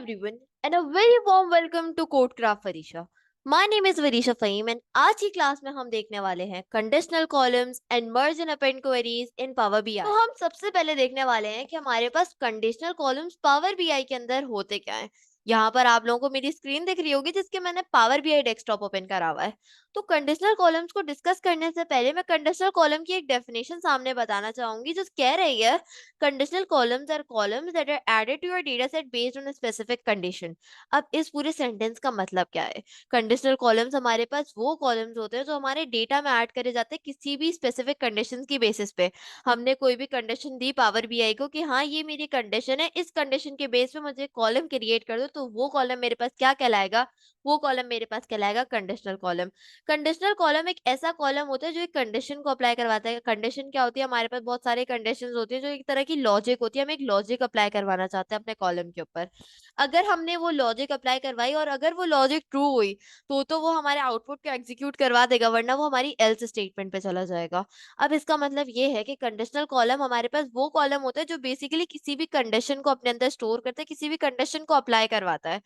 everyone, and a very warm welcome to Codecraft Varisha. My name is Varisha Faim and आज की class में हम देखने वाले हैं conditional columns and merge and append queries in power BI. तो हम सबसे पहले देखने वाले हैं कि हमारे पास कंडीशनल कॉलम्स पावर बीआई के अंदर होते क्या हैं। यहाँ पर आप लोगों को मेरी स्क्रीन दिख रही होगी जिसके मैंने पावर बीआई डेस्कटॉप ओपन करा हुआ है। तो कंडीशनल कॉलम्स को डिस्कस करने से पहले मैं कंडीशनल कॉलम की एक डेफिनेशन सामने बताना चाहूंगी जो कह रही है conditional columns are columns that are added to your data set based on a specific condition। अब इस पूरे सेंटेंस का मतलब क्या है? कंडीशनल कॉलम्स हमारे पास वो कॉलम्स होते हैं जो हमारे डेटा में ऐड करे जाते हैं किसी भी स्पेसिफिक कंडीशन की बेसिस पे। हमने कोई भी कंडीशन दी पावर बीआई को कि हाँ ये मेरी कंडीशन है, इस कंडीशन के बेस पे मुझे कॉलम क्रिएट कर दो, तो वो कॉलम मेरे पास क्या कहलाएगा? वो कॉलम मेरे पास कहलाएगा कंडीशनल कॉलम। कंडीशनल कॉलम एक ऐसा कॉलम होता है जो एक कंडीशन को अप्लाई करवाता है। कंडीशन क्या होती है? हमारे पास बहुत सारे कंडीशंस होती है जो एक तरह की लॉजिक होती है। हम एक लॉजिक अप्लाई करवाना चाहते हैं अपने कॉलम के ऊपर। अगर हमने वो लॉजिक अप्लाई करवाई और अगर वो लॉजिक ट्रू हुई तो वो हमारे आउटपुट को एग्जीक्यूट करवा देगा, वरना वो हमारी एल्स स्टेटमेंट पे चला जाएगा। अब इसका मतलब ये है कि कंडीशनल कॉलम हमारे पास वो कॉलम होता है जो बेसिकली किसी भी कंडीशन को अपने अंदर स्टोर करता है, किसी भी कंडीशन को अप्लाई करवाता है।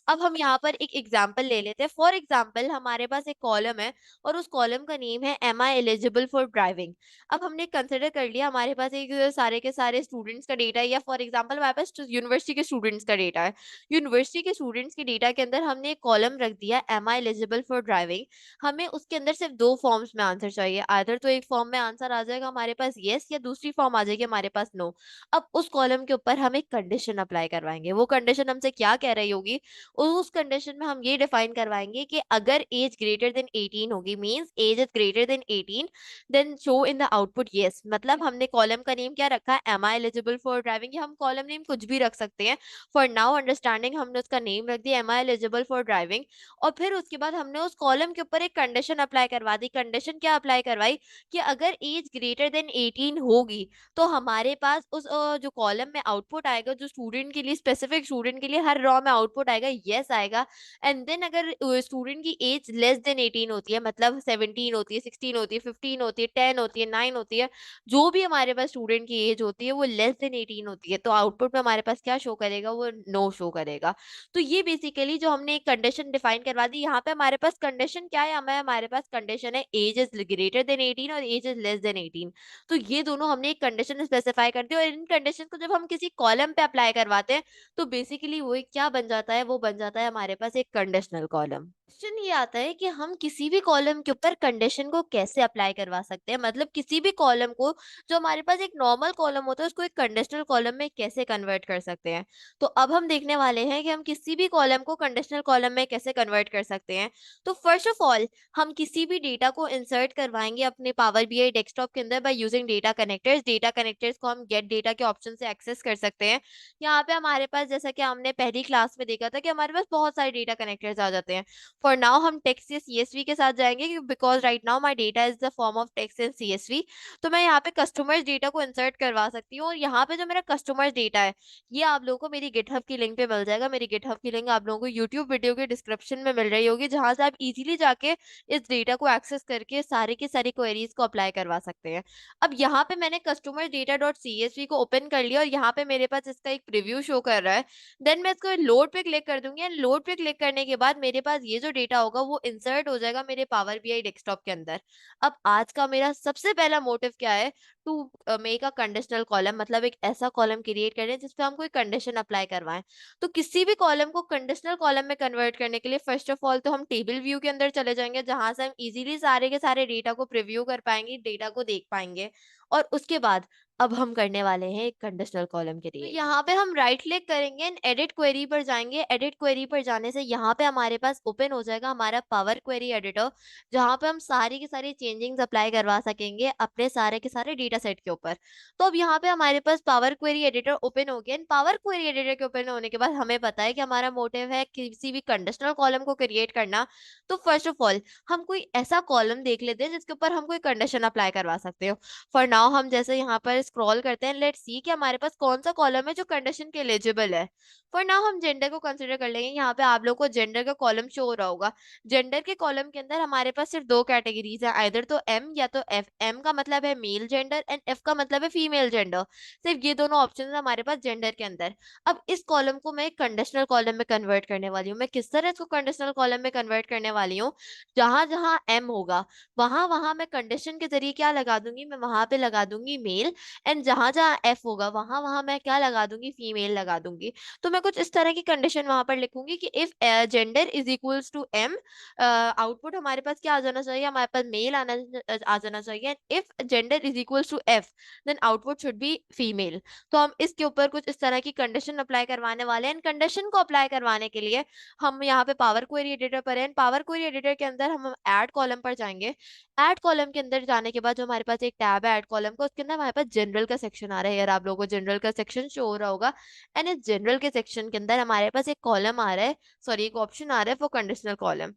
अब हम यहाँ पर एक एग्जाम्पल ले लेते हैं। फॉर एग्जाम्पल हमारे पास एक कॉलम है और उस कॉलम का नेम है am I eligible for driving. अब हमने कंसिडर कर लिया हमारे पास एक सारे के सारे स्टूडेंट्स का डेटा है, या फॉर एग्जांपल हमारे पास यूनिवर्सिटी के स्टूडेंट्स का डेटा है। यूनिवर्सिटी के स्टूडेंट्स के डेटा के अंदर हमने एक कॉलम रख दिया am I eligible for driving. हमें उसके अंदर सिर्फ दो फॉर्म्स में आंसर चाहिए, आइदर तो एक फॉर्म में आंसर आ जाएगा हमारे पास यस, या दूसरी फॉर्म आ जाएगी हमारे पास नो। अब उस कॉलम के ऊपर हम एक कंडीशन अप्लाई करवाएंगे। वो कंडीशन हमसे क्या कह रही होगी? उस कंडीशन में हम ये डिफाइन करवाएंगे कि अगर एज ग्रेटर देन 18 होगी, means age is greater than 18, then show in the output yes. मतलब हमने कॉलम का नेम क्या रखा है? Am I eligible for driving. हम कॉलम नेम कुछ भी रख सकते हैं, फॉर नाउ अंडरस्टैंडिंग हमने उसका नेम रख दिया am I eligible for driving. और फिर उसके बाद हमने उस कॉलम के ऊपर एक कंडीशन अप्लाई करवा दी। कंडीशन क्या अप्लाई करवाई? कि अगर एज ग्रेटर देन 18 होगी तो हमारे पास उस जो कॉलम में आउटपुट आएगा, जो स्टूडेंट के लिए, स्पेसिफिक स्टूडेंट के लिए हर रॉ में आउटपुट आएगा यस आएगा। एंड देन अगर स्टूडेंट की एज लेस देन 18 होती है, मतलब 17 होती है, 16 होती है, 15 होती है, 10 होती है, 9 होती है, जो भी हमारे पास स्टूडेंट की एज होती है वो लेस देन 18 होती है, तो आउटपुट में हमारे पास क्या शो करेगा? वो नो शो करेगा। तो ये बेसिकली जो हमने एक कंडीशन डिफाइन करवा दी, यहाँ पे हमारे पास कंडीशन क्या है? हमारे पास कंडीशन है एज इज ग्रेटर देन 18 और एज इज लेस देन 18। तो ये दोनों हमने एक कंडीशन स्पेसिफाई कर दी, और इन कंडीशन को जब हम किसी कॉलम पे अप्लाई करवाते हैं तो बेसिकली वो एक क्या बन जाता है? वो बन जाता है हमारे पास एक कंडीशनल कॉलम। क्वेश्चन ये आता है कि हम किसी भी कॉलम के ऊपर कंडीशन को कैसे अप्लाई करवा सकते हैं, मतलब किसी भी कॉलम को, जो हमारे पास एक नॉर्मल कॉलम होता है, उसको एक कंडीशनल कॉलम में कैसे कन्वर्ट कर सकते हैं। तो अब हम देखने वाले हैं कि हम किसी भी कॉलम को कंडीशनल कॉलम में कैसे कन्वर्ट कर सकते हैं। तो फर्स्ट ऑफ ऑल हम किसी भी डेटा को इंसर्ट करवाएंगे अपने पावर बीआई डेस्कटॉप के अंदर by using data connectors. Data connectors को हम गेट डेटा के ऑप्शन से एक्सेस कर सकते हैं। यहाँ पे हमारे पास, जैसा कि हमने पहली क्लास में देखा था, कि हमारे पास बहुत सारे डेटा कनेक्टर्स आ जाते हैं। फॉर नाउ हम टेक्स्ट या सीएसवी के साथ जाएंगे, because right now my data is the form of text and CSV. तो मैं यहाँ पे कस्टमर्स डेटा को इंसर्ट करवा सकती हूँ, और यहाँ पे जो मेरा कस्टमर्स डेटा है ये आप लोगों को मेरी गिटहब की लिंक पे मिल जाएगा। मेरी गिटहब की लिंक आप लोगों को यूट्यूब वीडियो के डिस्क्रिप्शन में मिल रही होगी, जहां से आप इजीली जाके इस डेटा को एक्सेस करके सारी की सारी क्वेरीज को अप्लाई करवा सकते हैं। अब यहाँ पे मैंने कस्टमर डेटा डॉट सीएसवी को ओपन कर लिया और यहाँ पे मेरे पास इसका एक प्रीव्यू शो कर रहा है। देन मैं इसको लोड पे क्लिक कर दूंगी, एंड लोड पे क्लिक करने के बाद मेरे पास ये जो डेटा होगा वो इंसर्ट हो जाएगा मेरे पावर बीआई डेस्कटॉप के अंदर। अब आज का मेरा सबसे पहला मोटिव क्या है? To make a conditional column, मतलब एक ऐसा कॉलम क्रिएट करें जिसपे हम कोई कंडीशन अप्लाई करवाएं। तो किसी भी कॉलम को कंडीशनल कॉलम में कन्वर्ट करने के लिए फर्स्ट ऑफ ऑल तो हम टेबल व्यू के अंदर चले जाएंगे, जहां से हम इजीली सारे के सारे डेटा को प्रीव्यू कर पाएंगे, डेटा को देख पाएंगे। और उसके बाद अब हम करने वाले हैं एक कंडीशनल कॉलम के लिए। तो यहाँ पे हम राइट क्लिक करेंगे एंड एडिट क्वेरी पर जाएंगे। एडिट क्वेरी पर जाने से यहाँ पे हमारे पास ओपन हो जाएगा हमारा पावर क्वेरी एडिटर, जहाँ पे हम सारी की सारी चेंजिंग्स अप्लाई करवा सकेंगे अपने सारे के सारे डेटा सेट के ऊपर। तो अब यहाँ पे हमारे पास पावर क्वेरी एडिटर ओपन हो गया। पावर क्वेरी एडिटर के ओपन होने के बाद हमें पता है कि हमारा मोटिव है किसी भी कंडीशनल कॉलम को क्रिएट करना। तो फर्स्ट ऑफ ऑल हम कोई ऐसा कॉलम देख लेते हैं जिसके ऊपर हम कोई कंडीशन अप्लाई करवा सकते हो। फॉर नाउ हम जैसे यहाँ पर स्क्रॉल करते हैं, लेट्स सी कि हमारे पास कौन सा कॉलम है जो कंडीशन के एलिजिबल है। फॉर नाउ हम जेंडर को कंसिडर कर लेंगे। यहाँ पे आप लोग को जेंडर का कॉलम शो हो रहा होगा। जेंडर के कॉलम के अंदर हमारे पास सिर्फ दो कैटेगरीज है, आइदर तो एम या तो एफ। एम का मतलब है मेल जेंडर एंड एफ का मतलब है फीमेल जेंडर। सिर्फ ये दोनों ऑप्शन है हमारे पास जेंडर के अंदर। अब इस कॉलम को मैं कंडीशनल कॉलम में कन्वर्ट करने वाली हूँ। मैं किस तरह इसको कंडीशनल कॉलम में कन्वर्ट करने वाली हूँ, जहां जहां एम होगा वहां वहां मैं कंडीशन के जरिए क्या लगा दूंगी, मैं वहां पे लगा दूंगी मेल। एंड जहां जहां एफ होगा वहां वहां मैं क्या लगा दूंगी, फीमेल लगा दूंगी। तो मैं कुछ इस तरह की कंडीशन वहां पर लिखूंगी कि if gender is equals to M, output हमारे पास क्या आ जाना चाहिए, हमारे पास मेल आ जाना चाहिए। If gender is equals to F, then output should be female. तो हम इसके ऊपर कुछ इस तरह की कंडीशन अप्लाई करवाने वाले हैं। कंडीशन को अप्लाई करवाने के लिए हम यहाँ पे पावर क्वेरी एडिटर पर हैं। पावर क्वेरी एडिटर के अंदर हम ऐड कॉलम पर जाएंगे। ऐड कॉलम के अंदर जाने के बाद जो हमारे पास एक टैब है ऐड कॉलम का, उसके अंदर हमारे पास जनरल का सेक्शन आ रहा है। यार आप लोगों को जनरल का सेक्शन शो हो रहा होगा। एंड इस जनरल के सेक्शन के अंदर हमारे पास एक कॉलम आ रहा है, सॉरी एक ऑप्शन आ रहा है फॉर कंडीशनल कॉलम।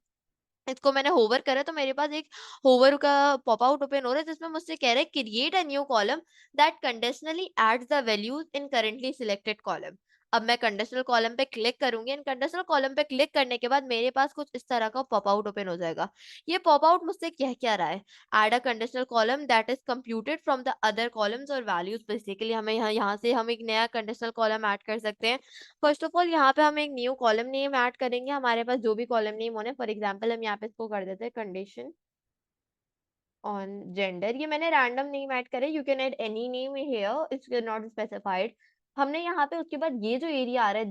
इसको मैंने होवर करा तो मेरे पास एक होवर का पॉप आउट ओपन हो रहा है, जिसमें मुझसे कह रहा है create a new column that conditionally adds the values in currently selected column. अब मैं कंडीशनल कॉलम पे क्लिक करूंगी एंड कंडीशनल कॉलम पे क्लिक करने के बाद मेरे पास कुछ इस तरह का पॉप आउट ओपन हो जाएगा। ये पॉप आउट मुझसे कह क्या रहा है, add a conditional column that is computed from the other columns और वैल्यूज। बेसिकली हमें यहाँ से हम एक नया कंडीशनल कॉलम ऐड कर सकते हैं। फर्स्ट ऑफ ऑल यहाँ पे हम एक न्यू कॉलम नेम ऐड करेंगे। हमारे पास जो भी कॉलम नेम होने, फॉर एग्जांपल हम यहाँ पे इसको कर देते हैं कंडीशन ऑन जेंडर। ये मैंने रैंडम नेम ऐड करे, you can add any name here, it's not specified. हमने यहाँ पे उसके बाद ये जो एरिया आ रहा है,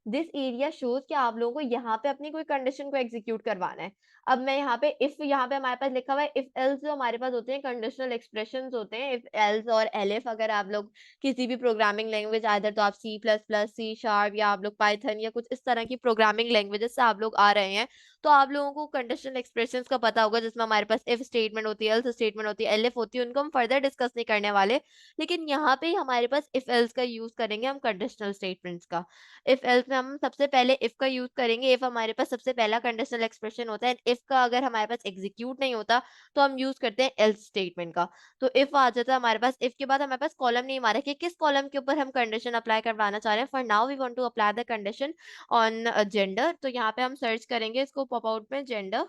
दिस एरिया शोज कि आप लोगों को यहाँ पे अपनी कोई कंडीशन को एग्जीक्यूट करवाना है। अब मैं यहाँ पे इफ, यहाँ पे हमारे पास लिखा हुआ है इफ एल्स, जो हमारे पास होते हैं कंडीशनल एक्सप्रेशंस होते हैं, इफ एल्स और एलिफ। अगर आप लोग किसी भी प्रोग्रामिंग लैंग्वेज, आइदर तो आप C plus plus, C sharp, या आप लोग पाइथन या कुछ इस तरह की प्रोग्रामिंग लैंग्वेजेस से आप लोग आ रहे हैं, तो आप लोगों को कंडीशनल एक्सप्रेशंस का पता होगा, जिसमें हमारे पास इफ स्टेटमेंट होती है, एल्स स्टेटमेंट होती है, एलिफ होती है। उनको हम फर्दर डिस्कस नहीं करने वाले। लेकिन यहाँ पे हमारे पास इफ एल्स का यूज करेंगे हम कंडीशनल स्टेटमेंट्स का। इफ एल्स में हम सबसे पहले इफ का यूज करेंगे। इफ हमारे पास सबसे पहला कंडीशनल एक्सप्रेशन होता है। इफ का अगर हमारे पास एग्जीक्यूट नहीं होता तो हम यूज करते हैं एल्स स्टेटमेंट का। तो इफ आ जाता है हमारे पास। इफ के बाद हमारे पास कॉलम नहीं आ रहा है कि किस कॉलम के ऊपर हम कंडीशन अप्लाई करवाना चाह रहे हैं। For now we want to apply the condition on gender. तो यहाँ पे हम सर्च करेंगे इसको पॉप आउट में, gender,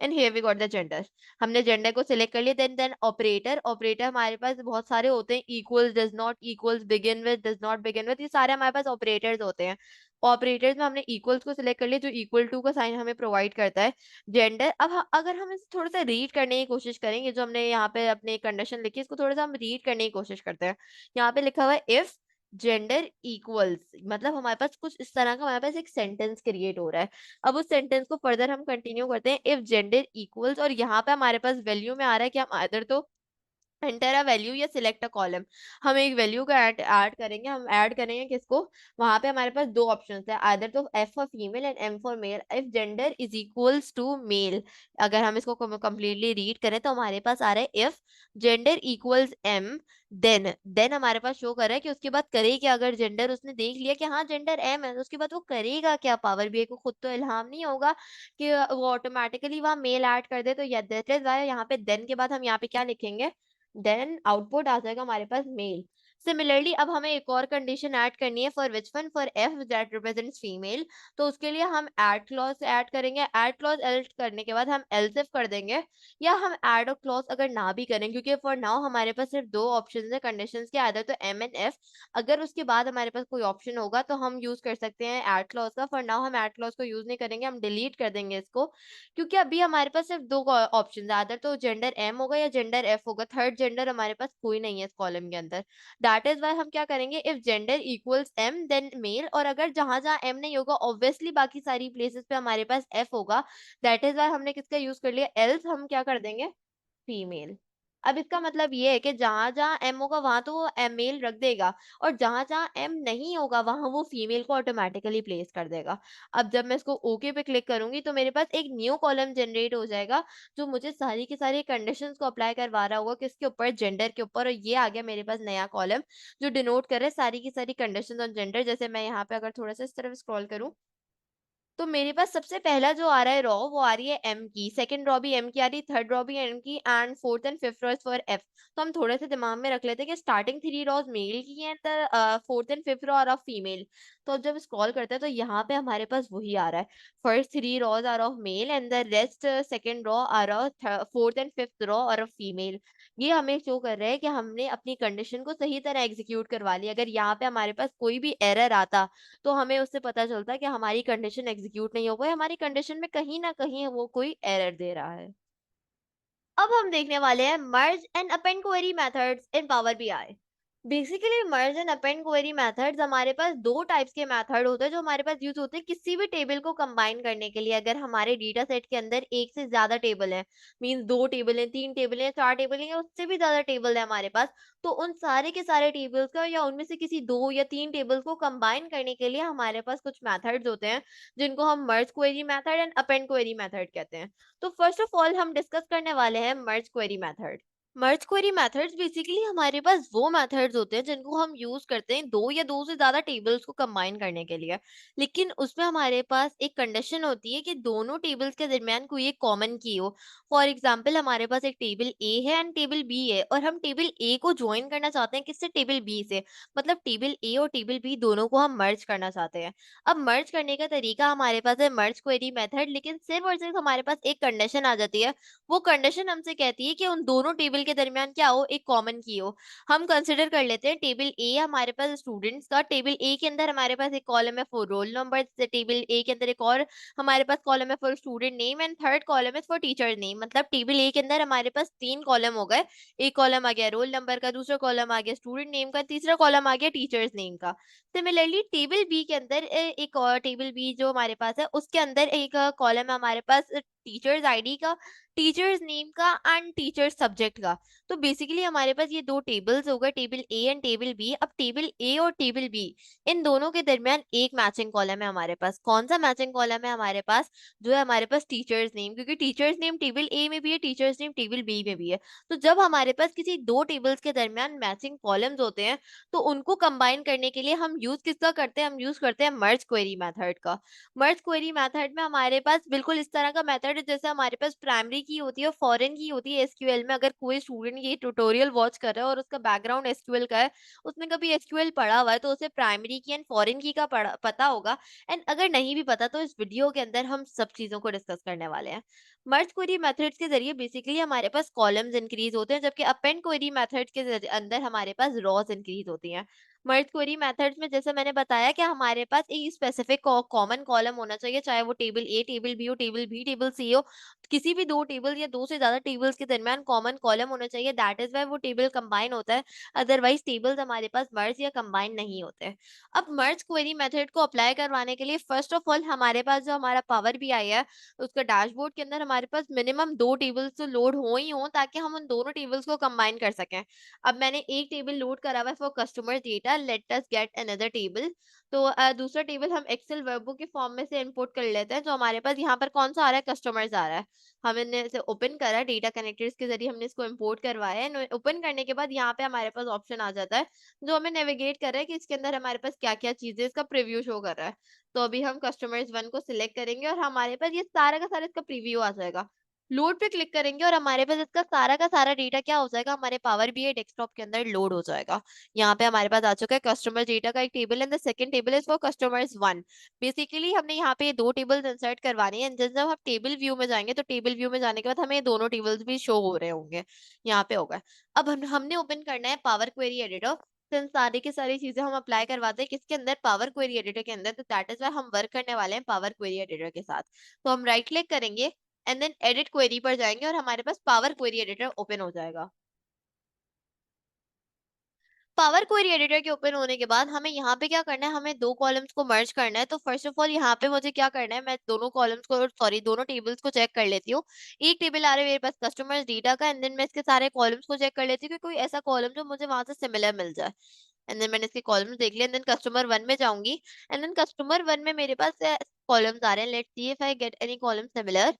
and here we got the gender. हमने जेंडर को सिलेक्ट कर लिया। Then operator. ऑपरेटर हमारे पास बहुत सारे होते हैं, equals, does not, equals, begin with, does not begin with, ये सारे हमारे पास ऑपरेटर्स होते हैं। ऑपरेटर्स में हमने इक्वल्स को सिलेक्ट कर लिया, जो इक्वल टू का साइन हमें प्रोवाइड करता है जेंडर। अब अगर हम इसे थोड़ा सा रीड करने की कोशिश करेंगे, जो हमने यहाँ पे अपने कंडीशन लिखी है, इसको थोड़ा सा हम रीड करने की कोशिश करते हैं। यहाँ पे लिखा हुआ है इफ जेंडर इक्वल्स, मतलब हमारे पास कुछ इस तरह का हमारे पास एक सेंटेंस क्रिएट हो रहा है। अब उस सेंटेंस को फर्दर हम कंटिन्यू करते हैं, इफ जेंडर इक्वल्स, और यहाँ पे हमारे पास वैल्यू में आ रहा है कि हम आइदर तो एंटर अ वैल्यू या सिलेक्ट अ कॉलम। हम एक वैल्यू का ऐड करेंगे। हम ऐड करेंगे किसको, वहां पे हमारे पास दो ऑप्शंस है, आइदर तो F for female and M for male. If gender is equals to male, अगर हम इसको कंप्लीटली रीड करें तो हमारे पास आ रहा है if gender equals M, then हमारे पास शो कर रहा है कि उसके बाद करे क्या। अगर जेंडर उसने देख लिया कि हाँ जेंडर एम है, तो उसके बाद वो करेगा क्या। पावर बीआई को खुद तो इल्हाम नहीं होगा कि वो ऑटोमेटिकली वहां मेल ऐड कर दे। तो दैट इज व्हाई यहाँ पे देन के बाद हम यहाँ पे क्या लिखेंगे, देन आउटपुट आ जाएगा हमारे पास मेल। सिमिलरली अब हमें एक और कंडीशन ऐड करनी है, for which one, for F that represents female. तो उसके लिए हम ऐड क्लॉज ऐड करेंगे। ऐड क्लॉज ऐड करने के बाद हम एल्स इफ कर देंगे, या हम ऐड क्लॉज अगर ना भी करें, क्योंकि फॉर नाउ हमारे पास सिर्फ दो ऑप्शन है कंडीशन के, आइदर तो एम एंड एफ। अगर उसके बाद हमारे पास कोई ऑप्शन होगा तो हम यूज कर सकते हैं ऐड क्लॉज का। फॉर नाउ हम ऐड क्लॉज को यूज नहीं करेंगे, हम डिलीट कर देंगे इसको, क्योंकि अभी हमारे पास सिर्फ दो ऑप्शन है, आदर तो जेंडर एम होगा या जेंडर एफ होगा। थर्ड जेंडर हमारे पास कोई नहीं है इस कॉलम के अंदर। दैट इज वाई हम क्या करेंगे, if gender equals M then male, और अगर जहां जहां एम नहीं होगा ऑब्वियसली बाकी सारी प्लेसेस पे हमारे पास एफ होगा। दैट इज वाई हमने किसका यूज कर लिया, एल्स हम क्या कर देंगे, फीमेल। अब इसका मतलब ये है कि जहां जहां एम होगा वहां तो वो एम मेल रख देगा, और जहां जहां एम नहीं होगा वहां वो फीमेल को ऑटोमेटिकली प्लेस कर देगा। अब जब मैं इसको ओके पे क्लिक करूंगी तो मेरे पास एक न्यू कॉलम जनरेट हो जाएगा, जो मुझे सारी की सारी कंडीशंस को अप्लाई करवा रहा होगा, किसके ऊपर, जेंडर के ऊपर। और ये आ गया मेरे पास नया कॉलम जो डिनोट कर रहा है सारी की सारी कंडीशंस ऑन जेंडर। जैसे मैं यहाँ पे अगर थोड़ा सा इस तरफ स्क्रॉल करूँ तो मेरे पास सबसे पहला जो आ रहा है रॉ, वो आ रही है एम की, सेकंड रॉ भी एम की आ रही है, थर्ड रॉ भी एम की, and fourth and fifth raw is for F. तो हम थोड़े से दिमाग में रख लेते हैं कि स्टार्टिंग थ्री रॉज मेल की हैं, तो fourth and fifth row are of female. तो अब जब स्क्रॉल करते हैं तो यहाँ पे हमारे पास वही आ रहा है, first three rows are of male and the rest second row are of fourth and fifth row are of female. ये हमें शो कर रहा है कि हमने अपनी कंडीशन को सही तरह एग्जीक्यूट करवा लिया। अगर यहाँ पे हमारे पास कोई भी एरर आता तो हमें उससे पता चलता है कि हमारी कंडीशन एग्जीक्यूट नहीं हो पाई, हमारी कंडीशन में कहीं न कहीं वो कोई एरर दे रहा है। अब हम देखने वाले हैं मर्ज and append query methods in power BI. Basically merge and append query methods, हमारे पास दो टाइप्स के मेथड होते हैं जो हमारे पास यूज होते हैं किसी भी टेबल को कंबाइन करने के लिए। अगर हमारे डेटा सेट के अंदर एक से ज्यादा टेबल है, मींस दो टेबल है, तीन टेबल है, चार टेबल है, या उससे भी ज्यादा टेबल है हमारे पास, तो उन सारे के सारे टेबल्स का या उनमें से किसी दो या तीन टेबल्स को कंबाइन करने के लिए हमारे पास कुछ मेथड्स होते हैं जिनको हम merge query method and append query method कहते हैं। तो फर्स्ट ऑफ ऑल हम डिस्कस करने वाले हैं merge query method. Merge query methods basically हमारे पास वो मेथड्स होते हैं जिनको हम यूज करते हैं दो या दो से ज्यादा टेबल्स को कंबाइन करने के लिए। लेकिन उसमें हमारे पास एक कंडीशन होती है कि दोनों टेबल्स के दरमियान कोई एक कॉमन की हो। फॉर एग्जांपल हमारे पास एक टेबल ए है एंड टेबल बी है, और हम टेबल ए को ज्वाइन करना चाहते हैं किससे, टेबल बी से। मतलब टेबल ए और टेबल बी दोनों को हम मर्ज करना चाहते हैं। अब मर्ज करने का तरीका हमारे पास है मर्ज क्वेरी मेथड, लेकिन सिर्फ और सिर्फ हमारे पास एक कंडीशन आ जाती है। वो कंडीशन हमसे कहती है कि उन दोनों टेबल के दरमियान क्या हो, एक कॉमन की हो। हम कंसिडर कर लेते हैं टेबल ए हमारे पास स्टूडेंट्स का, टेबल ए के अंदर हमारे पास एक कॉलम है फॉर रोल नंबर, टेबल ए के अंदर एक और हमारे पास कॉलम है for student name, and third column है फॉर टीचर नेम। मतलब टेबल ए के अंदर हमारे पास तीन कॉलम हो गए, एक कॉलम आ गया रोल नंबर का, दूसरा कॉलम आ गया स्टूडेंट नेम का, तीसरा कॉलम आ गया टीचर्स नेम का। सिमिलरली टेबल बी के अंदर एक और टेबल बी जो हमारे पास है उसके अंदर एक कॉलम है हमारे पास टीचर्स आईडी का, टीचर्स नेम का, एंड टीचर्स सब्जेक्ट का। तो बेसिकली हमारे पास ये दो टेबल्स हो गए, table A and table B. अब टेबल ए और टेबल बी, इन दोनों के दरमियान एक मैचिंग कॉलम है हमारे पास। कौन सा मैचिंग कॉलम है हमारे पास, जो है हमारे पास टीचर्स नेम, क्योंकि टीचर्स नेम टेबल ए में भी है, टीचर्स नेम टेबल बी में भी है। तो जब हमारे पास किसी दो टेबल्स के दरमियान मैचिंग कॉलम्स होते हैं तो उनको कंबाइन करने के लिए हम यूज किसका करते हैं, हम यूज करते हैं मर्ज क्वेरी मेथड का। मर्ज क्वेरी मेथड में हमारे पास बिल्कुल इस तरह का मेथड है जैसे हमारे पास प्राइमरी की होती है और फॉरेन की होती है एसक्यूएल में। अगर कोई स्टूडेंट ये ट्यूटोरियल वॉच कर रहा है और उसका बैकग्राउंड एसक्यूएल का है, उसने कभी एसक्यूएल पढ़ा हुआ है, तो उसे प्राइमरी की एंड फॉरेन की का पता होगा। एंड अगर नहीं भी पता तो इस वीडियो के अंदर हम सब चीजों को डिस्कस करने वाले हैं। मर्ज क्वेरी मेथड्स के जरिए बेसिकली हमारे पास कॉलम्स इंक्रीज होते हैं, जबकि अपेंड क्वेरी मेथड के अंदर हमारे पास रॉज इंक्रीज होती हैं। मर्ज क्वेरी मेथड्स में जैसे मैंने बताया कि हमारे पास एक स्पेसिफिक कॉमन कॉलम होना चाहिए, चाहे वो टेबल ए टेबल बी हो, टेबल बी टेबल सी हो। किसी भी दो टेबल या दो से ज्यादा टेबल्स के दरमियान कॉमन कॉलम होना चाहिए, दैट इज वाई वो टेबल कंबाइन होता है। अदरवाइज टेबल्स हमारे पास मर्ज या कंबाइन नहीं होते हैं। अब मर्ज क्वेरी मेथड को अप्लाई करवाने के लिए फर्स्ट ऑफ ऑल हमारे पास जो हमारा पावर बी आई है उसका डैशबोर्ड के अंदर हमारे पास मिनिमम दो टेबल्स तो लोड हो ही हो, ताकि हम उन दोनों टेबल्स को कंबाइन कर सकें। अब मैंने एक टेबल लोड करा हुआ है for customer data, let us get another table. तो दूसरा टेबल हम एक्सेल वर्कबुक के फॉर्म में से इंपोर्ट कर लेते हैं। जो हमारे पास यहाँ पर कौन सा आ रहा है, कस्टमर्स आ रहा है। हमने इसे ओपन करा, डेटा कनेक्टर्स के जरिए हमने इसको इंपोर्ट करवाया है। ओपन करने के बाद यहाँ पे हमारे पास ऑप्शन आ जाता है जो हमें नेविगेट कर रहा है कि इसके अंदर हमारे पास क्या क्या चीजें, इसका प्रीव्यू शो कर रहा है। तो अभी हम कस्टमर्स वन को सिलेक्ट करेंगे और हमारे पास ये सारा का सारा इसका प्रीव्यू आ जाएगा। लोड पे क्लिक करेंगे और हमारे पास इसका सारा का सारा डेटा क्या हो जाएगा, हमारे पावर बीआई डेस्कटॉप के अंदर लोड हो जाएगा। यहाँ पे हमारे पास आ चुका है कस्टमर डेटा का एक table and the second table is for customers one. Basically हमने यहाँ पे दो टेबल्स इंसर्ट करवानी है। जब जब हम टेबल व्यू में जाएंगे तो टेबल व्यू में जाने के बाद हमें ये दोनों टेबल्स भी शो हो रहे होंगे, यहाँ पे होगा। अब हमने ओपन करना है पावर क्वेरी एडिटर। सिंस सारी की सारी चीजें हम अप्लाई करवाते हैं किसके अंदर, पावर क्वेरी एडिटर के अंदर, तो दैट इज वाई हम वर्क करने वाले हैं पावर क्वेरी एडिटर के साथ। तो हम राइट क्लिक करेंगे एंड देन एडिट क्वेरी पर जाएंगे और हमारे पास पावर क्वेरी एडिटर ओपन हो जाएगा। पावर क्वेरी एडिटर के ओपन होने के बाद हमें यहाँ पे क्या करना है, हमें दो कॉलम्स को मर्ज करना है। तो फर्स्ट ऑफ ऑल यहाँ पे मुझे क्या करना है, मैं दोनों कॉलम्स को, सॉरी दोनों टेबल्स को चेक कर लेती हूँ। एक टेबल आ रहा है मेरे पास कस्टमर्स डेटा का, एंड देन मैं इसके सारे कॉलम्स को चेक कर लेती हूँ कि कोई ऐसा कॉलम जो मुझे वहां से सिमिलर मिल जाए। एंड देन मैंने इसके कॉलम्स देख लिए, एंड देन कस्टमर वन में जाऊंगी। एंड देन कस्टमर वन में मेरे पास कॉलम्स आ रहे हैं, let's see if I get any column similar.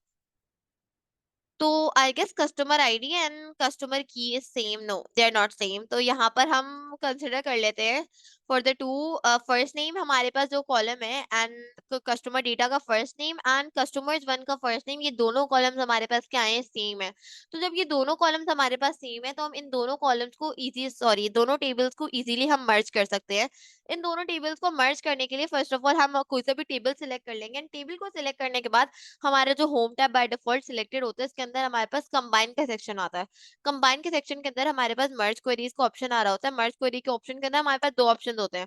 तो I guess customer ID and customer key is same, no they are not same. तो यहाँ पर हम कंसिडर कर लेते हैं for the two first name हमारे पास जो कॉलम है एंड कस्टमर डेटा का first name and customers one का फर्स्ट नेम, ये दोनों कॉलम्स हमारे पास क्या है, सेम है। तो जब ये दोनों कॉलम्स हमारे पास सेम है तो हम इन दोनों कॉलम्स को इजी सॉरी दोनों टेबल्स को इजीली हम मर्ज कर सकते हैं। इन दोनों टेबल्स को मर्ज करने के लिए फर्स्ट ऑफ ऑल हम कोई सा भी टेबल सिलेक्ट कर लेंगे एंड टेबल को सिलेक्ट करने के बाद हमारा जो home tab by default selected होता है इसके अंदर हमारे पास कंबाइन का सेक्शन आता है। कंबाइन के सेक्शन के अंदर हमारे पास मर्ज क्वेरीज का ऑप्शन आ रहा होता है। मर्ज क्वेरी के ऑप्शन के अंदर हमारे पास दो ऑप्शन होते हैं,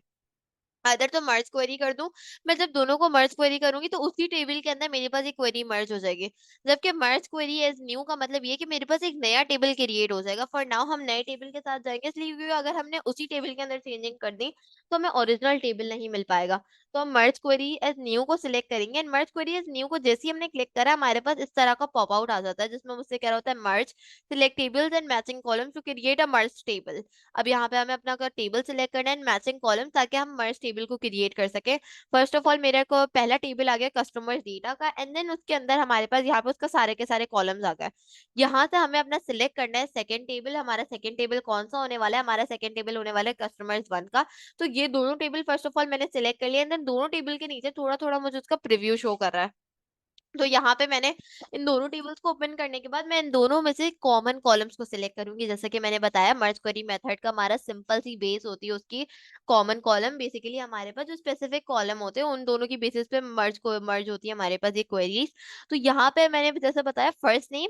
अदर तो मर्ज क्वेरी कर दूं। मैं जब दोनों को मर्ज क्वेरी करूंगी तो उसी टेबल के अंदर मेरे पास एक क्वेरी मर्ज हो जाएगी। जबकि मर्ज क्वेरी एज न्यू का मतलब ये है कि मेरे पास एक नया टेबल क्रिएट हो जाएगा। फॉर नाउ हम नए टेबल के साथ जाएंगे, इसलिए क्योंकि अगर हमने उसी टेबल के अंदर चेंजिंग कर दी तो हमें ओरिजिनल टेबल नहीं मिल पाएगा। तो हम मर्ज क्वेरी एज न्यू को सिलेक्ट करेंगे and merge query as new को जैसे ही हमने क्लिक करा हमारे पास इस तरह का पॉप आउट आ जाता है जिसमें मुझसे कह रहा होता है merge select tables and matching columns to create a merge table. अब यहाँ पे हमें अपना टेबल सिलेक्ट करना है एंड मैचिंग कॉलम ताकि हम मर्ज टेबल को क्रिएट कर सके। फर्स्ट ऑफ ऑल मेरे को पहला टेबल आ गया कस्टमर्स डेटा का एंड देन उसके अंदर हमारे पास यहाँ पे उसका सारे के सारे कॉलम्स आ गए। यहाँ से हमें अपना सिलेक्ट करना है सेकंड टेबल। हमारा सेकंड टेबल कौन सा होने वाला है, हमारा सेकंड टेबल होने वाला है कस्टमर्स वन का। तो ये दोनों टेबल फर्स्ट ऑफ ऑल मैंने सिलेक्ट कर लिया एंड देन दोनों टेबल के नीचे थोड़ा थोड़ा मुझे उसका प्रीव्यू शो कर रहा है। तो यहाँ पे मैंने इन दोनों टेबल्स को ओपन करने के बाद मैं इन दोनों में से कॉमन कॉलम्स को सिलेक्ट करूंगी। जैसे कि मैंने बताया मर्ज क्वेरी मेथड का हमारा सिंपल सी बेस होती है उसकी कॉमन कॉलम। बेसिकली हमारे पास जो स्पेसिफिक कॉलम होते हैं उन दोनों की बेसिस पे मर्ज होती है हमारे पास ये क्वेरीज। तो यहाँ पे मैंने जैसे बताया फर्स्ट नेम,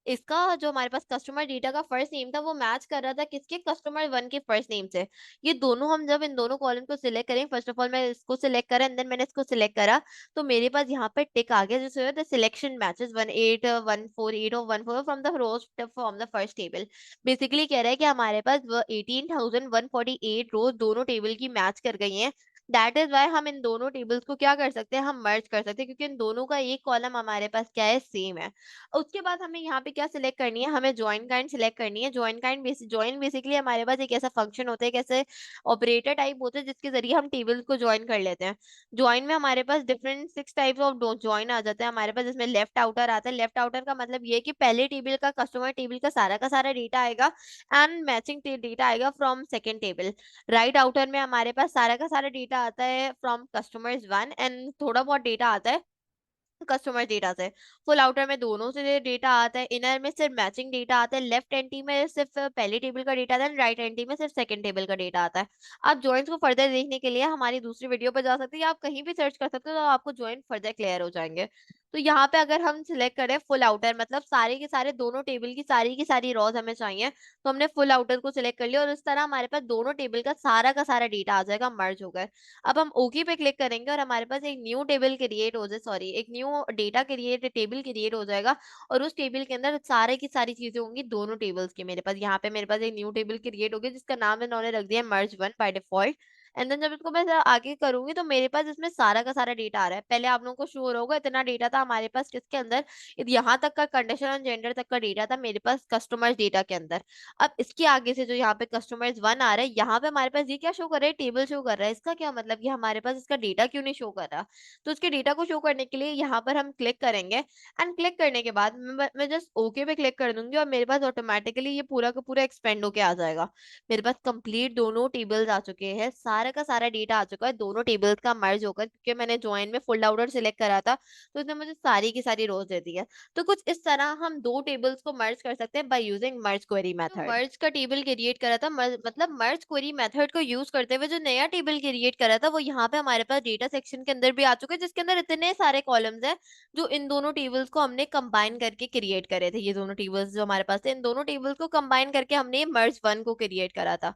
इसका जो हमारे पास कस्टमर डेटा का फर्स्ट नेम था वो मैच कर रहा था किसके, कस्टमर वन के फर्स्ट नेम से। ये दोनों हम जब इन दोनों कॉलम को सिलेक्ट करें, फर्स्ट ऑफ ऑल मैं इसको सिलेक्ट करा एंड देन मैंने इसको सिलेक्ट करा तो मेरे पास यहाँ पे टिक आ गया जिससे द सिलेक्शन मैचेस 18148 और 14 from the rows from the first table. Basically कह रहा है कि हमारे पास 18,148 रोज दोनों टेबल की मैच कर गई हैं। दैट इज वाई हम इन दोनों टेबल्स को क्या कर सकते हैं, हम मर्ज कर सकते हैं क्योंकि इन दोनों का एक कॉलम हमारे पास क्या है, सेम है। उसके बाद हमें यहाँ पे क्या सिलेक्ट करनी है, हमें ज्वाइन काइंड सिलेक्ट करनी है। ज्वाइन बेसिकली हमारे पास एक ऐसा फंक्शन होता है, एक ऐसे ऑपरेटर टाइप होते हैं जिसके जरिए हम टेबल्स को ज्वाइन कर लेते हैं। ज्वाइन में हमारे पास डिफरेंट 6 टाइप्स ऑफ ज्वाइन आ जाते हैं हमारे पास, जिसमें लेफ्ट आउटर आता है। लेफ्ट आउटर का मतलब ये है कि पहले टेबल का कस्टमर टेबल का सारा डेटा आएगा एंड मैचिंग डेटा आएगा from second table. Right outer में हमारे पास सारा का सारा डेटा आता है फ्रॉम कस्टमर्स वन एंड थोड़ा बहुत डेटा आता है कस्टमर डेटा से। फुल आउटर में दोनों से डेटा आता है। इनर में सिर्फ मैचिंग डेटा आता है। लेफ्ट एंटी में सिर्फ पहले टेबल का डेटा आता है, राइट एंटी में सिर्फ सेकंड टेबल का डेटा आता है। आप जॉइंट्स को फर्दर देखने के लिए हमारी दूसरी वीडियो पर जा सकते हैं या आप कहीं भी सर्च कर सकते हो तो आपको जॉइंट फर्दर क्लियर हो जाएंगे। तो यहाँ पे अगर हम सिलेक्ट करें फुल आउटर, मतलब सारे के सारे दोनों टेबल की सारी रॉज हमें चाहिए, तो हमने फुल आउटर को सिलेक्ट कर लिया और इस तरह हमारे पास दोनों टेबल का सारा डेटा आ जाएगा मर्ज होकर। अब हम ओके पे क्लिक करेंगे और हमारे पास एक न्यू टेबल क्रिएट हो जाए, सॉरी एक new data create table create हो जाएगा और उस टेबल के अंदर सारे की सारी चीजें होंगी दोनों टेबल्स की। मेरे पास यहाँ पे मेरे पास एक न्यू टेबल क्रिएट हो गया जिसका नाम इन्होंने रख दिया merge one by default. And then जब इसको मैं आगे करूंगी तो मेरे पास इसमें सारा का सारा डेटा आ रहा है। पहले आप लोगों को शो हो रहा होगा इतना डेटा था हमारे पास किसके अंदर, यहाँ तक का कंडीशन और जेंडर तक का डेटा था मेरे पास कस्टमर्स डेटा के अंदर। अब इसके आगे से जो यहाँ पे कस्टमर्स वन आ रहा है, यहाँ पे हमारे पास ये क्या शो कर रहा है, टेबल शो कर रहा है। इसका क्या मतलब कि हमारे पास इसका डेटा क्यों नहीं शो कर रहा। तो इसके डेटा को शो करने के लिए यहाँ पर हम क्लिक करेंगे एंड क्लिक करने के बाद मैं जस्ट ओके पे क्लिक कर दूंगी और मेरे पास ऑटोमेटिकली ये पूरा का पूरा एक्सपेंड होके आ जाएगा। मेरे पास कंप्लीट दोनों टेबल्स आ चुके हैं, सारा का सारा डेटा आ चुका है दोनों टेबल्स का मर्ज होकर, क्योंकि मैंने ज्वाइन में फुल आउटर सिलेक्ट करा था तो इसने मुझे सारी की सारी रोज दे दी है। तो कुछ इस तरह हम दो टेबल्स को मर्ज कर सकते हैं by using merge query method. Merge का टेबल क्रिएट करा था मतलब मर्ज क्वेरी मेथड को यूज करते हुए जो नया टेबल क्रिएट करा था वो यहाँ पे हमारे पास डेटा सेक्शन के अंदर भी आ चुका है, जिसके अंदर इतने सारे कॉलम्स हैं जो इन दोनों टेबल्स को हमने कंबाइन करके क्रिएट करे थे। ये दोनों टेबल्स जो हमारे पास थे इन दोनों टेबल्स को कंबाइन करके हमने मर्ज वन को क्रिएट करा था।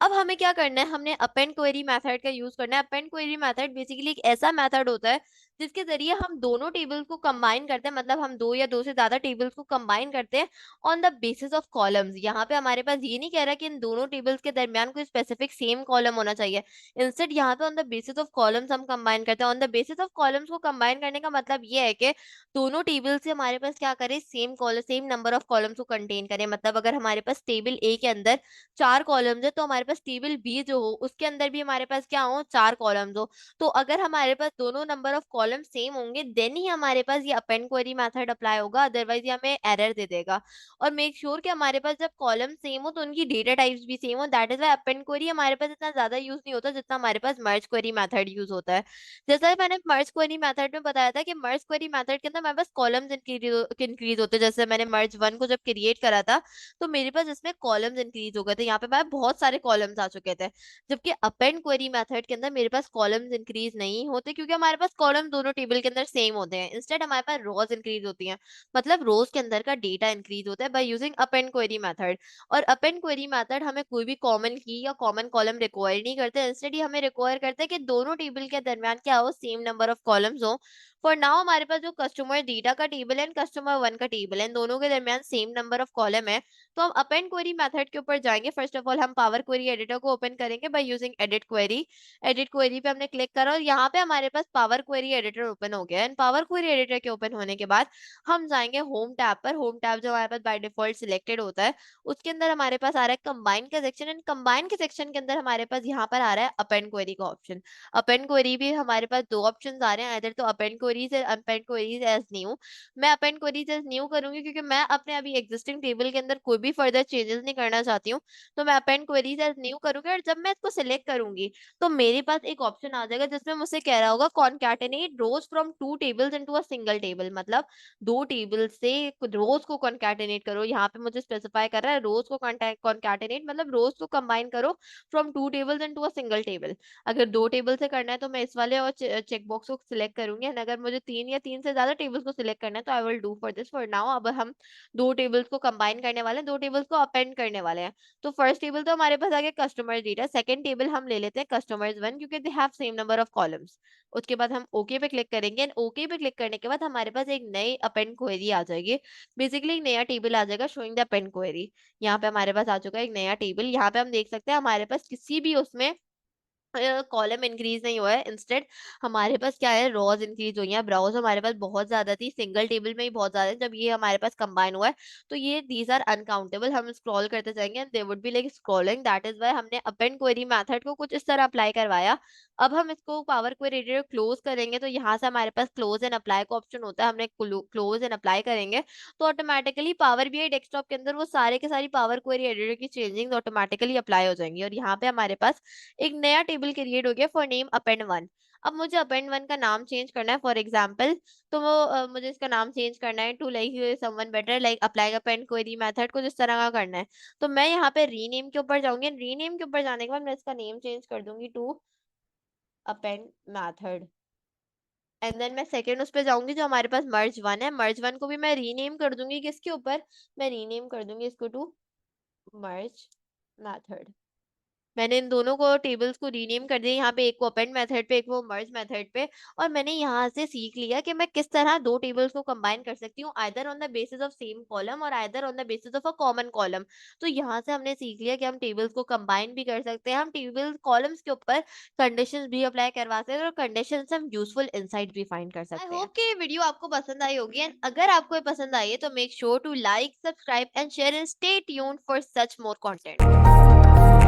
अब हमें क्या करना है, हमने अपेंड क्वेरी मेथड का यूज करना है। अपेंड क्वेरी मेथड बेसिकली एक ऐसा मेथड होता है जिसके जरिए हम दोनों टेबल्स को कंबाइन करते हैं, मतलब हम दो या दो से ज्यादा टेबल्स को कंबाइन करते हैं on the basis of columns. यहाँ पे हमारे पास ये नहीं कह रहा कि इन दोनों टेबल्स के दरमियान कोई स्पेसिफिक सेम कॉलम होना चाहिए। इंस्टेड यहाँ पे on the basis of columns हम कंबाइन करते हैं। On the basis of columns को कंबाइन करने का मतलब ये है कि दोनों टेबल से हमारे पास क्या करें, सेम नंबर ऑफ कॉलम्स को कंटेन करें। मतलब अगर हमारे पास टेबल ए के अंदर 4 कॉलम्स है तो हमारे पास टेबल बी जो हो उसके अंदर भी हमारे पास क्या हो, 4 कॉलम्स हो। तो अगर हमारे पास दोनों number of column column same होंगे देन ही हमारे पास ये अपेंड क्वेरी मेथड अप्लाई होगा, अदरवाइज ये हमें एरर दे देगा। और मेक श्योर कि हमारे पास जब कॉलम सेम हो तो उनकी डेटा टाइप्स भी सेम हो, that is why append query हमारे पास इतना ज्यादा यूज नहीं होता जितना हमारे पास मर्ज क्वेरी मेथड यूज होता है। जैसा मैंने मर्ज क्वेरी मेथड में बताया था कि मर्ज क्वेरी मेथड के अंदर हमारे पास कॉलम्स इंक्रीज होते हैं। जैसे मैंने मर्ज वन को जब क्रिएट करा था तो मेरे पास इसमें कॉलम्स इंक्रीज हो गए थे, यहाँ पे मैं बहुत सारे कॉलम्स आ चुके थे। जबकि अपेंड क्वेरी मेथड के अंदर मेरे पास कॉलम्स इंक्रीज नहीं होते क्योंकि हमारे पास कॉलम दोनों टेबल के अंदर सेम होते हैं, इंस्टेड हमारे पास रोज इंक्रीज होती हैं। मतलब रोज के अंदर का डेटा इंक्रीज होता है by using append query method. और अपेंड क्वेरी मेथड हमें कोई भी कॉमन की या कॉमन कॉलम रिक्वायर नहीं करते, इंस्टेड ही हमें रिक्वायर करते हैं कि दोनों टेबल के दरमियान क्या हो, सेम नंबर ऑफ कॉलम्स हो। फॉर नाउ हमारे पास जो कस्टमर डेटा का टेबल है, कस्टमर वन का टेबल है, इन दोनों के दरमियान सेम नंबर ऑफ कॉलम है। तो हम अपेंड क्वेरी मेथड के ऊपर जाएंगे। फर्स्ट ऑफ ऑल हम पावर क्वेरी एडिटर को ओपन करेंगे by using edit query. Edit query पे हमने क्लिक करा और यहाँ पे हमारे पास पावर क्वेरी एडिटर ओपन हो गया है। पावर क्वेरी एडिटर के ओपन होने के बाद हम जाएंगे होम टैब पर। होम टैब जो हमारे पास बाय डिफॉल्ट सिलेक्टेड होता है, उसके अंदर हमारे पास आ रहा है कंबाइन का सेक्शन, एंड कंबाइन के सेक्शन के अंदर हमारे पास यहाँ पर आ रहा है अपेंड क्वेरी का ऑप्शन। अपेंड क्वेरी भी हमारे पास दो ऑप्शन आ रहे हैं, इधर तो append queries append queries as new. मैं अपेंड क्वेरीज एज न्यू करूंगी क्योंकि मैं अपने अभी एग्जिस्टिंग टेबल के अंदर कोई भी फर्दर चेंजेस नहीं करना चाहती हूँ। तो मैं अपेंड क्वेरीज एज न्यू करूंगी और जब मैं इसको सिलेक्ट करूंगी तो मेरे पास एक ऑप्शन आ जाएगा जिसमें मुझसे कह रहा होगा concatenate rows from two tables into a single table. मतलब दो टेबल से रोज को कॉन्कैटिनेट करो। यहाँ पे मुझे स्पेसिफाई कर रहा है रोज को कॉन्कैटिनेट, मतलब रोज को कंबाइन करो from two tables into a single table. अगर दो टेबल से करना है तो मैं इस वाले और चेक बॉक्स को सिलेक्ट करूंगी, एंड अगर मुझे तीन या तीन से ज्यादा टेबल्स को सिलेक्ट करना है तो I will do for this. For now अब हम दो टेबल्स को कंबाइन करने वाले हैं, दो टेबल्स को अपेंड करने वाले हैं। तो फर्स्ट टेबल तो हमारे पास आ गया कस्टमर डेटा, सेकंड टेबल हम ले लेते हैं कस्टमर्स वन क्योंकि they have same number of columns. उसके बाद हम ओके पे क्लिक करेंगे, एंड ओके पे क्लिक करने के बाद हमारे पास एक नई अपेंड क्वेरी आ जाएगी। बेसिकली एक नया टेबल आ जाएगा शोइंग द अपेंड क्वेरी। यहाँ पे हमारे पास आ चुका है एक नया टेबल। यहाँ पे हम देख सकते हैं हमारे पास किसी भी उसमें कॉलम इंक्रीज नहीं हुआ है, इंस्टेड हमारे पास क्या है, रॉज इंक्रीज हुई है। ब्राउज हमारे पास बहुत ज्यादा थी, सिंगल टेबल में ही बहुत ज्यादा है, जब ये हमारे पास कंबाइन हुआ है तो ये दीज आर अनकाउंटेबल। हम स्क्रॉल करते जाएंगे they would be like scrolling, that is why हमने अपेंड क्वेरी मेथड को कुछ इस तरह अप्लाई करवाया। अब हम इसको पावर क्वेरी एडिटर क्लोज करेंगे तो यहाँ से हमारे पास क्लोज एंड अप्लाई का ऑप्शन होता है। हमने क्लोज एंड अप्लाई करेंगे तो ऑटोमेटिकली पावर बीआई डेस्कटॉप के अंदर वो सारे के सारी पावर क्वेरी एडिटर की चेंजिंग ऑटोमेटिकली अप्लाई हो जाएंगी। और यहाँ पे हमारे पास एक नया टेबल क्रिएट हो गया फॉर नेम अपेंड वन। अब मुझे अपेंड वन का नाम चेंज करना है फॉर एग्जाम्पल, तो वो मुझे इसका नाम चेंज करना है to like someone better, like apply append query method को जिस तरह का करना है। तो मैं यहाँ पे रीनेम के ऊपर जाऊंगी, रीनेम के ऊपर जाने के बाद मैं इसका नेम चेंज कर दूंगी to append method. And then मैं सेकंड उस पे जाऊंगी जो हमारे पास मर्ज वन है, मर्ज वन को भी मैं रीनेम कर दूंगी किसके ऊपर, मैं रीनेम कर दूंगी इसको टू मर्ज मेथड। मैंने इन दोनों को टेबल्स को रीनेम कर दिया, यहाँ पे एक को अपेंड मेथड पे एक वो मर्ज मेथड पे। और मैंने यहाँ से सीख लिया कि मैं किस तरह दो टेबल्स को कंबाइन कर सकती हूँ, either on the basis of same column और either on the basis of a common column. तो यहाँ से हमने सीख लिया कि हम टेबल्स को कंबाइन भी कर सकते हैं, हम टेबल कॉलम्स के ऊपर कंडीशंस भी अप्लाई करवा सकते हैं और कंडीशंस से हम यूजफुल इनसाइट भी फाइंड कर सकते हैं। आई होप कि ये वीडियो आपको पसंद आई होगी, एंड अगर आपको ये पसंद आई है तो make sure to like, subscribe and share, and stay tuned for such more content.